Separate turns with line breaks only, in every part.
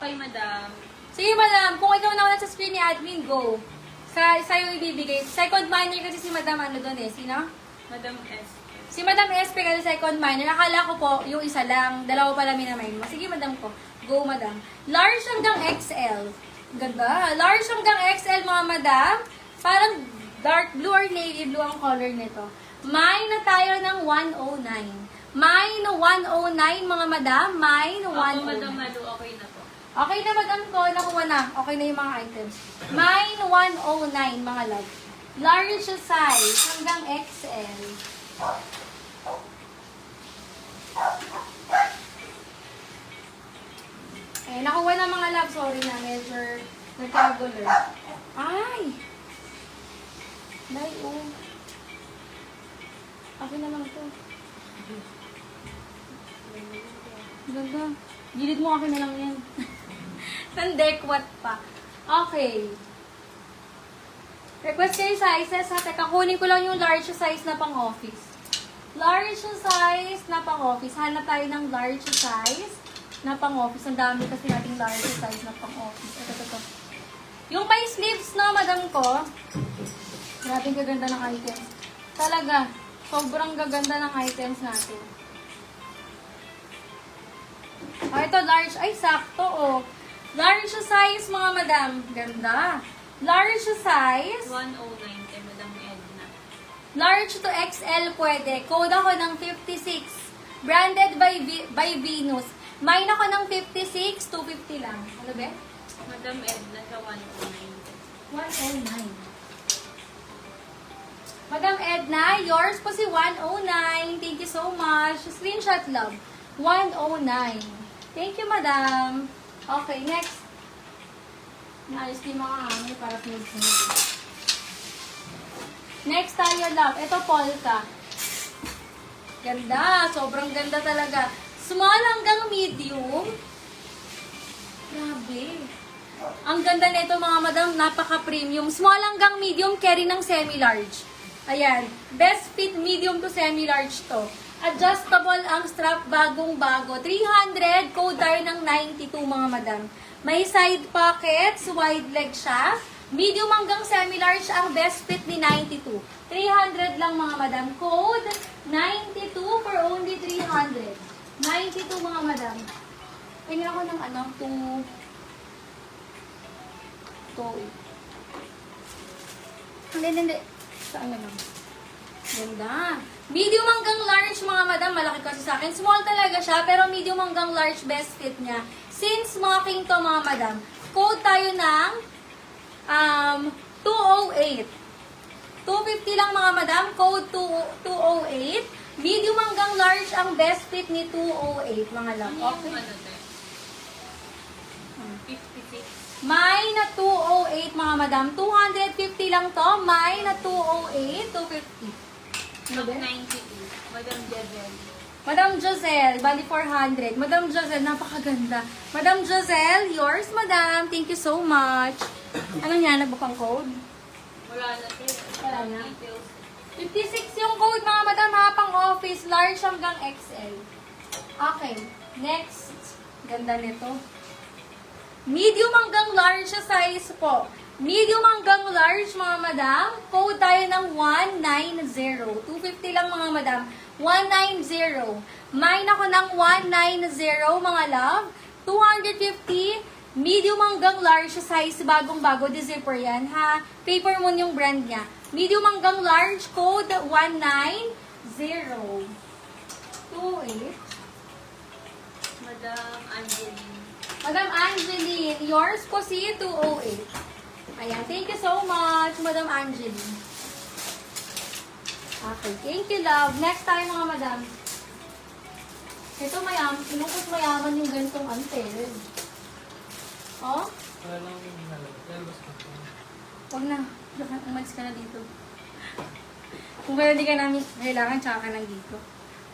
Okay, madam.
Sige, madam. Kung ikaw na sa screen ni admin, go. Sa'yo ibibigay. Second minor kasi si madam ano doon eh. Sino?
Madam S.
Si Madam SP kasi second minor. Akala ko po yung isa lang. Dalawa pala minamain mo. Sige, madam ko. Go, madam. Large hanggang XL. Ganda. Large hanggang XL, mga madam. Parang dark blue or navy blue ang color nito. May na tayo ng 109. May na 109, mga madam. May na 109.
Ako, madam Malu, okay na po.
Okay na, madam ko. Nakuha na. Okay na yung mga items. Mine 109, mga love. Large size hanggang XL. Eh, nakuha na, mga love. Sorry na, medyo nagkagulo. Ay! Dahil, oh. Akin na lang to. Ganda. Gilid mo, akin na lang yan. Nandekwat pa. Okay. Request kayo sizes ha. Teka, kunin ko lang yung large size na pang-office. Large size na pang-office. Hanap tayo ng large size na pang-office. Ang dami kasi nating large size na pang-office. Ito. Yung may sleeves na, madam ko. Grabe gaganda ng items. Talaga. Sobrang gaganda ng items natin. Oh, ito large. Ay, sakto, oh. Large size, mga madam. Ganda. Large size.
109 kay Madam Edna.
Large to XL pwede. Code ako ng 56. Branded by Venus. Mine ako ng 56, 250 lang. Ano ba?
Madam Edna sa 109.
109. Madam Edna, yours po si 109. Thank you so much. Screenshot love. 109. Thank you, madam. Okay, next. Naalis ko yung mga hangin para sunod-sunod. Next tayo, love. Ito, polka. Ganda. Sobrang ganda talaga. Small hanggang medium. Grabe. Ang ganda nito, mga madam. Napaka-premium. Small hanggang medium, carry ng semi-large. Ayan. Best fit medium to semi-large to. Adjustable ang strap, bagong-bago. 300, code tayo ng 92, mga madam. May side pockets, wide leg siya. Medium hanggang semi-large ang best fit ni 92. 300 lang, mga madam. Code 92 for only 300. 92, mga madam. Tingnan ako ng ano, 2. Hindi. Saan na lang? Ganda. Medium hanggang large, mga madam. Malaki kasi sa akin. Small talaga siya, pero medium hanggang large best fit niya. Since mocking to, mga madam, code tayo ng 208. 250 lang, mga madam. Code 208. Medium hanggang large ang best fit ni 208, mga love. Okay.
Ano te? 56.
May na 208, mga madam. 250 lang to. May na 208, 250.
Madam 92. Madam Jebel.
Madam Giselle, bali 400. Madam Giselle, napakaganda. Madam Giselle, yours, madam. Thank you so much. Ano yan? Nagbukang code?
Wala na te.
Wala na.
Details.
56 yung code, mga madam, ha, pang office. Large hanggang XL. Okay. Next. Ganda nito. Medium hanggang large size po. Medium hanggang large, mga madam. Code tayo ng 190. 250 lang, mga madam. 190. Mine ako ng 190, mga love. 250. Medium hanggang large size. Bagong-bago. The zipper yan, ha. Paper Moon yung brand niya. Medium hanggang large. Code 190. 28.
Madam Angeline.
Madam Angeline, yours po si 208. Ayan, thank you so much, Madam Angeline. Okay, thank you, love. Next tayo, mga madam. Ito, inukot mayaman yung ganitong antel. Oh? Huwag na. Umalis ka na dito. Kung kaya hindi ka namin kailangan, tsaka ka nang dito.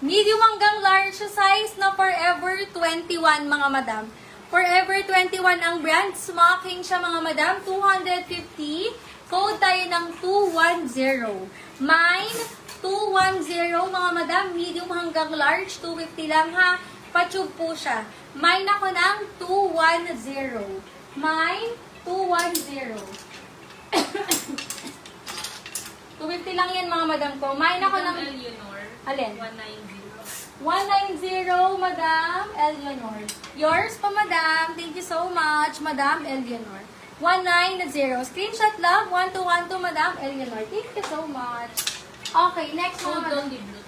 Medium hanggang large size na Forever 21, mga madam. Forever 21 ang brand. Smocking siya, mga madam. 250. Code tayo ng 210. Mine, 210, mga madam. Medium hanggang large. 250 lang, ha. Pa-tube po siya. Mine ako ng 210. Mine, 210. 250 lang yan, mga madam ko. Mine ako ng...
Madam Eleanor.
Alin?
190.
190, Madam Eleanor. Yours pa, Madam. Thank you so much, Madam Eleanor. 190. Screenshot love. 1212, Madam Eleanor. Thank you so much. Okay, next mga
Hold
madam.
on, di blue.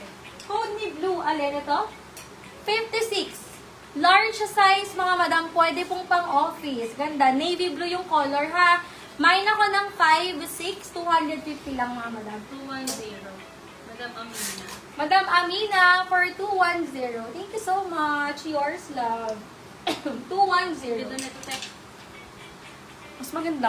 Code ni Blue. Alin ito? 56. Large size, mga madam. Pwede pong pang-office. Ganda. Navy blue yung color, ha? Mine ako ng 5'6", 250 lang, mga madam.
210. Madam Amina.
Madam Amina for 210. Thank you so much. Yours, love. 210.
Dito na ito, te.
Mas maganda.